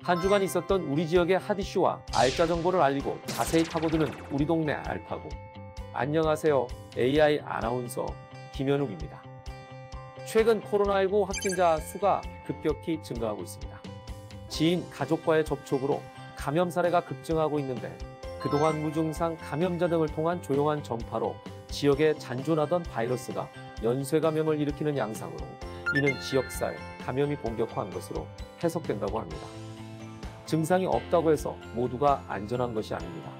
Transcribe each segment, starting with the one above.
한 주간 있었던 우리 지역의 핫 이슈와 알짜 정보를 알리고 자세히 파고드는 우리 동네 알파고. 안녕하세요. AI 아나운서 김현욱입니다. 최근 코로나19 확진자 수가 급격히 증가하고 있습니다. 지인, 가족과의 접촉으로 감염 사례가 급증하고 있는데 그동안 무증상 감염자 등을 통한 조용한 전파로 지역에 잔존하던 바이러스가 연쇄 감염을 일으키는 양상으로 이는 지역사회 감염이 본격화한 것으로 해석된다고 합니다. 증상이 없다고 해서 모두가 안전한 것이 아닙니다.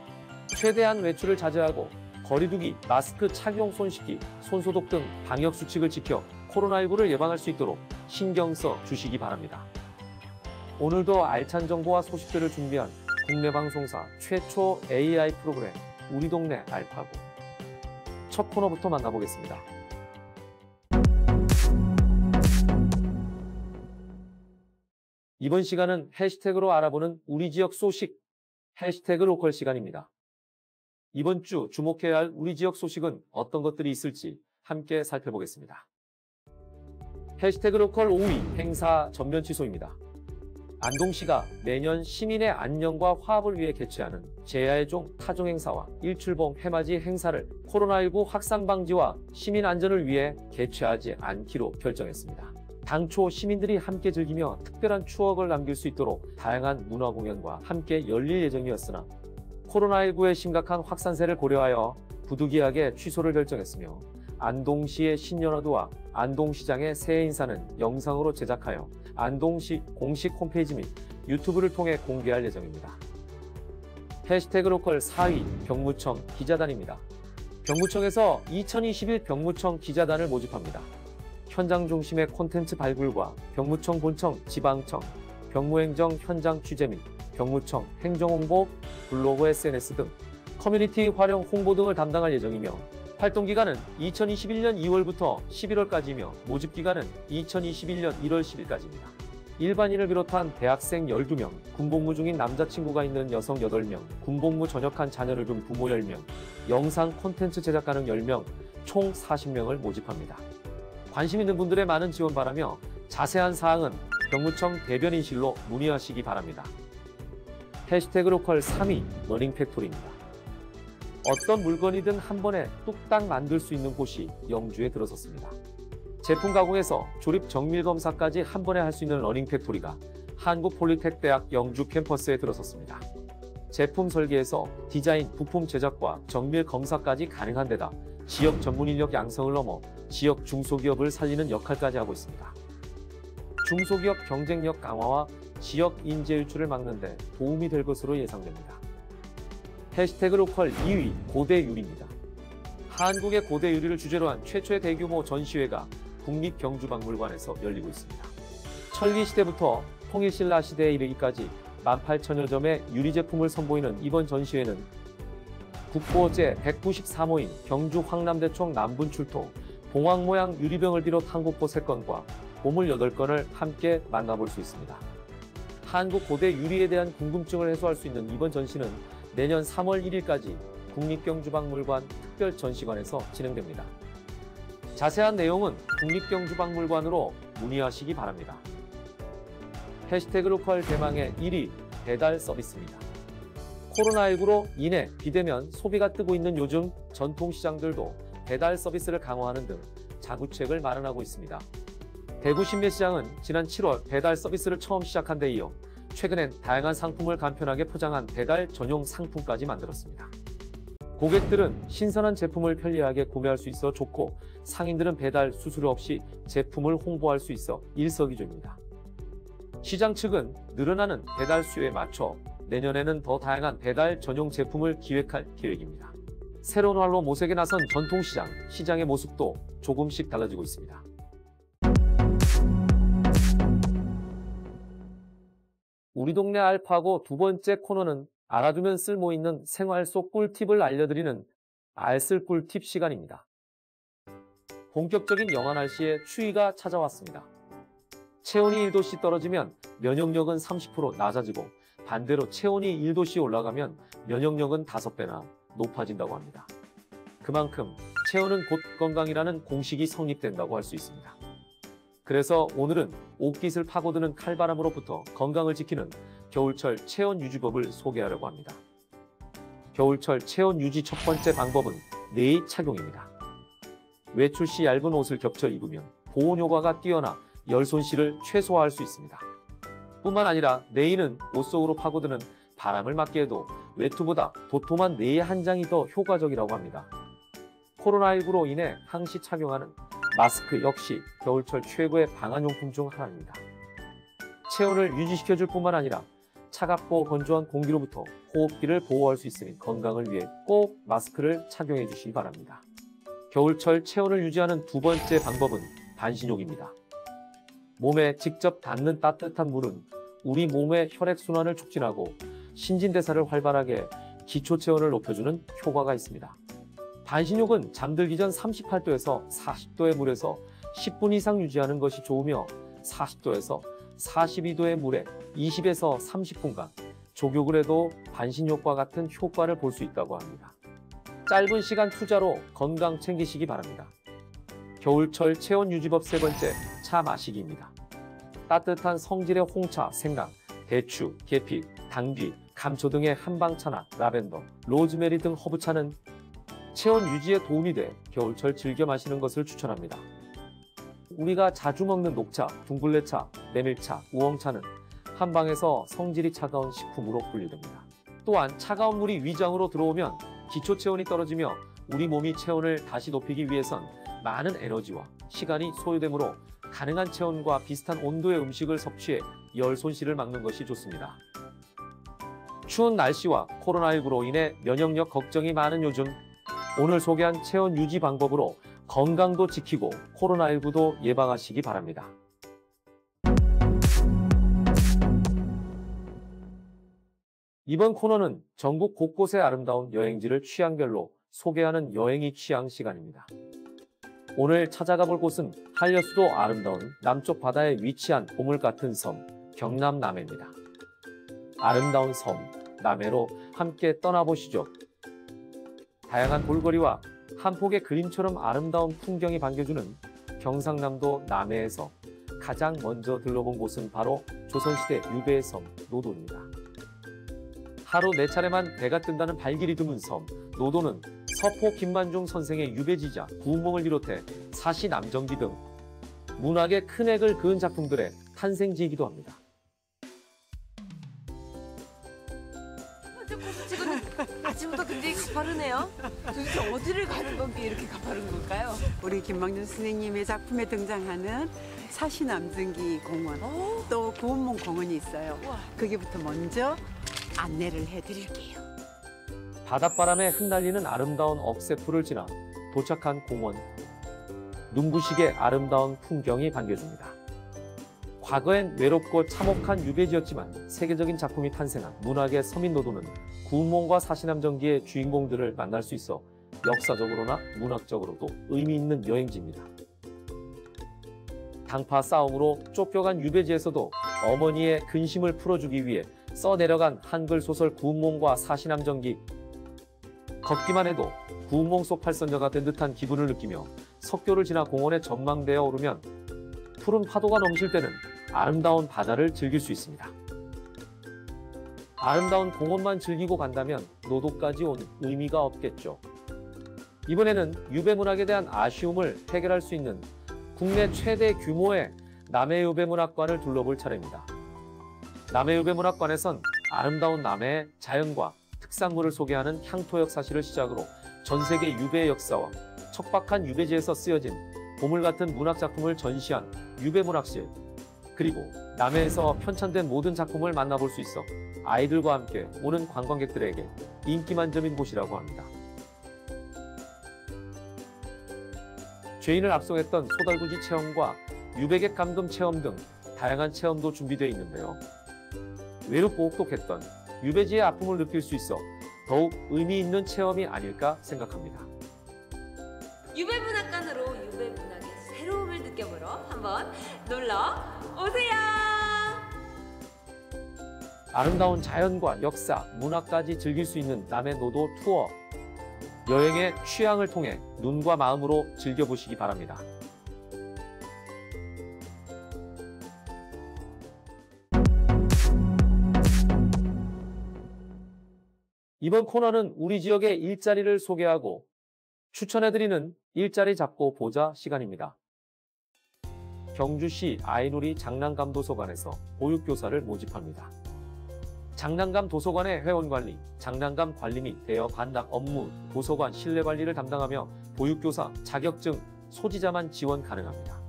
최대한 외출을 자제하고 거리두기, 마스크 착용, 손 씻기, 손소독 등 방역수칙을 지켜 코로나19를 예방할 수 있도록 신경 써 주시기 바랍니다. 오늘도 알찬 정보와 소식들을 준비한 국내 방송사 최초 AI 프로그램 우리 동네 알파고. 첫 코너부터 만나보겠습니다. 이번 시간은 해시태그로 알아보는 우리 지역 소식, 해시태그 로컬 시간입니다. 이번 주 주목해야 할 우리 지역 소식은 어떤 것들이 있을지 함께 살펴보겠습니다. 해시태그 로컬 5위, 행사 전면 취소입니다. 안동시가 매년 시민의 안녕과 화합을 위해 개최하는 제야의 종 타종 행사와 일출봉 해맞이 행사를 코로나19 확산 방지와 시민 안전을 위해 개최하지 않기로 결정했습니다. 당초 시민들이 함께 즐기며 특별한 추억을 남길 수 있도록 다양한 문화 공연과 함께 열릴 예정이었으나 코로나19의 심각한 확산세를 고려하여 부득이하게 취소를 결정했으며 안동시의 신년화도와 안동시장의 새해 인사는 영상으로 제작하여 안동시 공식 홈페이지 및 유튜브를 통해 공개할 예정입니다. 해시태그 로컬 4위, 병무청 기자단입니다. 병무청에서 2021 병무청 기자단을 모집합니다. 현장 중심의 콘텐츠 발굴과 병무청 본청, 지방청, 병무행정 현장 취재 및 병무청 행정홍보, 블로그, SNS 등 커뮤니티 활용 홍보 등을 담당할 예정이며 활동기간은 2021년 2월부터 11월까지이며 모집기간은 2021년 1월 10일까지입니다. 일반인을 비롯한 대학생 12명, 군복무 중인 남자친구가 있는 여성 8명, 군복무 전역한 자녀를 둔 부모 10명, 영상 콘텐츠 제작 가능 10명, 총 40명을 모집합니다. 관심 있는 분들의 많은 지원 바라며 자세한 사항은 병무청 대변인실로 문의하시기 바랍니다. 해시태그 로컬 3위, 러닝 팩토리입니다. 어떤 물건이든 한 번에 뚝딱 만들 수 있는 곳이 영주에 들어섰습니다. 제품 가공에서 조립 정밀 검사까지 한 번에 할 수 있는 러닝 팩토리가 한국폴리텍대학 영주 캠퍼스에 들어섰습니다. 제품 설계에서 디자인, 부품 제작과 정밀 검사까지 가능한 데다 지역 전문 인력 양성을 넘어 지역 중소기업을 살리는 역할까지 하고 있습니다. 중소기업 경쟁력 강화와 지역 인재 유출을 막는 데 도움이 될 것으로 예상됩니다. 해시태그 로컬 2위, 고대유리입니다. 한국의 고대유리를 주제로 한 최초의 대규모 전시회가 국립경주박물관에서 열리고 있습니다. 철기시대부터 통일신라 시대에 이르기까지 18,000여 점의 유리 제품을 선보이는 이번 전시회는 국보 제193호인 경주 황남대총 남분출토, 봉황 모양 유리병을 비롯 한국보 3건과 보물 8건을 함께 만나볼 수 있습니다. 한국 고대 유리에 대한 궁금증을 해소할 수 있는 이번 전시는 내년 3월 1일까지 국립경주박물관 특별전시관에서 진행됩니다. 자세한 내용은 국립경주박물관으로 문의하시기 바랍니다. 해시태그 로컬 대망의 1위, 배달 서비스입니다. 코로나19로 인해 비대면 소비가 뜨고 있는 요즘 전통시장들도 배달 서비스를 강화하는 등 자구책을 마련하고 있습니다. 대구 신매시장은 지난 7월 배달 서비스를 처음 시작한 데 이어 최근엔 다양한 상품을 간편하게 포장한 배달 전용 상품까지 만들었습니다. 고객들은 신선한 제품을 편리하게 구매할 수 있어 좋고 상인들은 배달 수수료 없이 제품을 홍보할 수 있어 일석이조입니다. 시장 측은 늘어나는 배달 수요에 맞춰 내년에는 더 다양한 배달 전용 제품을 기획할 계획입니다. 새로운 활로 모색에 나선 전통시장, 시장의 모습도 조금씩 달라지고 있습니다. 우리 동네 알파고 두 번째 코너는 알아두면 쓸모있는 생활 속 꿀팁을 알려드리는 알쓸 꿀팁 시간입니다. 본격적인 영하 날씨에 추위가 찾아왔습니다. 체온이 1도씨 떨어지면 면역력은 30% 낮아지고 반대로 체온이 1도씨 올라가면 면역력은 5배나 높아진다고 합니다. 그만큼 체온은 곧 건강이라는 공식이 성립된다고 할 수 있습니다. 그래서 오늘은 옷깃을 파고드는 칼바람으로부터 건강을 지키는 겨울철 체온 유지법을 소개하려고 합니다. 겨울철 체온 유지 첫 번째 방법은 내의 착용입니다. 외출 시 얇은 옷을 겹쳐 입으면 보온 효과가 뛰어나 열 손실을 최소화할 수 있습니다. 뿐만 아니라 내의는 옷 속으로 파고드는 바람을 막게 해도 외투보다 도톰한 내의 한 장이 더 효과적이라고 합니다. 코로나19로 인해 항시 착용하는 마스크 역시 겨울철 최고의 방한용품 중 하나입니다. 체온을 유지시켜줄 뿐만 아니라 차갑고 건조한 공기로부터 호흡기를 보호할 수 있으니 건강을 위해 꼭 마스크를 착용해 주시기 바랍니다. 겨울철 체온을 유지하는 두 번째 방법은 반신욕입니다. 몸에 직접 닿는 따뜻한 물은 우리 몸의 혈액순환을 촉진하고 신진대사를 활발하게 기초 체온을 높여주는 효과가 있습니다. 반신욕은 잠들기 전 38도에서 40도의 물에서 10분 이상 유지하는 것이 좋으며 40도에서 42도의 물에 20에서 30분간 족욕을 해도 반신욕과 같은 효과를 볼 수 있다고 합니다. 짧은 시간 투자로 건강 챙기시기 바랍니다. 겨울철 체온 유지법 세 번째, 차 마시기입니다. 따뜻한 성질의 홍차, 생강, 대추, 계피, 당귀, 감초 등의 한방차나 라벤더, 로즈메리 등 허브차는 체온 유지에 도움이 돼 겨울철 즐겨 마시는 것을 추천합니다. 우리가 자주 먹는 녹차, 둥글레차, 메밀차, 우엉차는 한방에서 성질이 차가운 식품으로 분류됩니다. 또한 차가운 물이 위장으로 들어오면 기초 체온이 떨어지며 우리 몸이 체온을 다시 높이기 위해선 많은 에너지와 시간이 소요되므로 가능한 체온과 비슷한 온도의 음식을 섭취해 열 손실을 막는 것이 좋습니다. 추운 날씨와 코로나19로 인해 면역력 걱정이 많은 요즘, 오늘 소개한 체온 유지 방법으로 건강도 지키고 코로나19도 예방하시기 바랍니다. 이번 코너는 전국 곳곳의 아름다운 여행지를 취향별로 소개하는 여행이 취향 시간입니다. 오늘 찾아가 볼 곳은 한려수도 아름다운 남쪽 바다에 위치한 보물 같은 섬, 경남 남해입니다. 아름다운 섬, 남해로 함께 떠나보시죠. 다양한 볼거리와 한 폭의 그림처럼 아름다운 풍경이 반겨주는 경상남도 남해에서 가장 먼저 들러본 곳은 바로 조선시대 유배의 섬 노도입니다. 하루 4차례만 배가 뜬다는 발길이 드문 섬 노도는 서포 김만중 선생의 유배지자 구운몽을 비롯해 사시 남정기 등 문학의 큰 액을 그은 작품들의 탄생지이기도 합니다. 지금 아침부터 굉장히 가파르네요. 도대체 어디를 가는 건게 이렇게 가파른 걸까요? 우리 김만중 선생님의 작품에 등장하는 사시 남정기 공원, 또 구운몽 공원이 있어요. 거기부터 먼저 안내를 해드릴게요. 바닷바람에 흩날리는 아름다운 억새풀을 지나 도착한 공원. 눈부시게 아름다운 풍경이 반겨줍니다. 과거엔 외롭고 참혹한 유배지였지만 세계적인 작품이 탄생한 문학의 섬인 노도는 구운몽과 사시남정기의 주인공들을 만날 수 있어 역사적으로나 문학적으로도 의미 있는 여행지입니다. 당파 싸움으로 쫓겨간 유배지에서도 어머니의 근심을 풀어주기 위해 써내려간 한글 소설 구운몽과 사시남정기. 걷기만 해도 구운몽 속 팔선녀가 된 듯한 기분을 느끼며 석교를 지나 공원의 전망대에 오르면 푸른 파도가 넘칠 때는 아름다운 바다를 즐길 수 있습니다. 아름다운 공원만 즐기고 간다면 노도까지 온 의미가 없겠죠. 이번에는 유배문학에 대한 아쉬움을 해결할 수 있는 국내 최대 규모의 남해유배문학관을 둘러볼 차례입니다. 남해유배문학관에선 아름다운 남해의 자연과 특산물을 소개하는 향토역 사실을 시작으로 전세계 유배의 역사와 척박한 유배지에서 쓰여진 보물 같은 문학작품을 전시한 유배문학실, 그리고 남해에서 편찬된 모든 작품을 만나볼 수 있어 아이들과 함께 오는 관광객들에게 인기 만점인 곳이라고 합니다. 죄인을 압송했던 소달구지 체험과 유배객 감금 체험 등 다양한 체험도 준비되어 있는데요. 외롭고 혹독했던 유배지의 아픔을 느낄 수 있어 더욱 의미 있는 체험이 아닐까 생각합니다. 유배문학관으로 유배문학의 새로움을 느껴보러 한번 놀러 오세요. 아름다운 자연과 역사, 문화까지 즐길 수 있는 남해노도 투어. 여행의 취향을 통해 눈과 마음으로 즐겨보시기 바랍니다. 이번 코너는 우리 지역의 일자리를 소개하고 추천해드리는 일자리 잡고 보자 시간입니다. 경주시 아이누리 장난감 도서관에서 보육교사를 모집합니다. 장난감 도서관의 회원관리, 장난감 관리 및 대여 반납 업무, 도서관 실내관리를 담당하며 보육교사 자격증 소지자만 지원 가능합니다.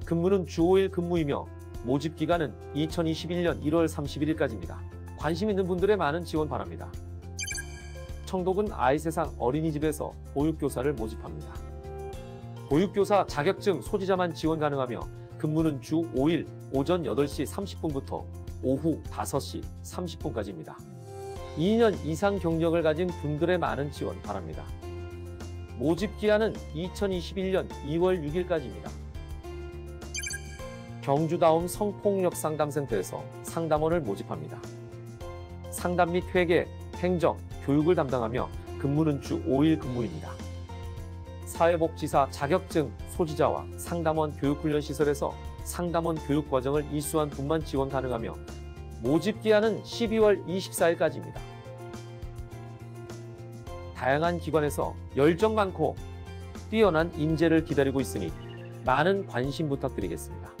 근무는 주 5일 근무이며 모집기간은 2021년 1월 31일까지입니다. 관심 있는 분들의 많은 지원 바랍니다. 청도군 아이세상 어린이집에서 보육교사를 모집합니다. 보육교사 자격증 소지자만 지원 가능하며 근무는 주 5일 오전 8시 30분부터 오후 5시 30분까지입니다. 2년 이상 경력을 가진 분들의 많은 지원 바랍니다. 모집기한은 2021년 2월 6일까지입니다. 경주다움 성폭력 상담센터에서 상담원을 모집합니다. 상담 및 회계, 행정, 교육을 담당하며 근무는 주 5일 근무입니다. 사회복지사 자격증 소지자와 상담원 교육훈련시설에서 상담원 교육과정을 이수한 분만 지원 가능하며 모집기한은 12월 24일까지입니다. 다양한 기관에서 열정 많고 뛰어난 인재를 기다리고 있으니 많은 관심 부탁드리겠습니다.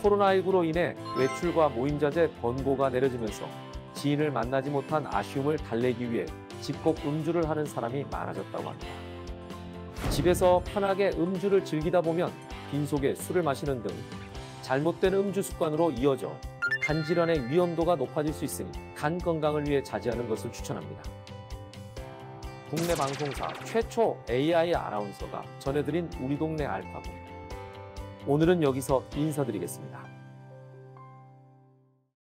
코로나19로 인해 외출과 모임자제 권고가 내려지면서 지인을 만나지 못한 아쉬움을 달래기 위해 집콕 음주를 하는 사람이 많아졌다고 합니다. 집에서 편하게 음주를 즐기다 보면 빈속에 술을 마시는 등 잘못된 음주 습관으로 이어져 간 질환의 위험도가 높아질 수 있으니 간 건강을 위해 자제하는 것을 추천합니다. 국내 방송사 최초 AI 아나운서가 전해드린 우리 동네 알파고. 오늘은 여기서 인사드리겠습니다.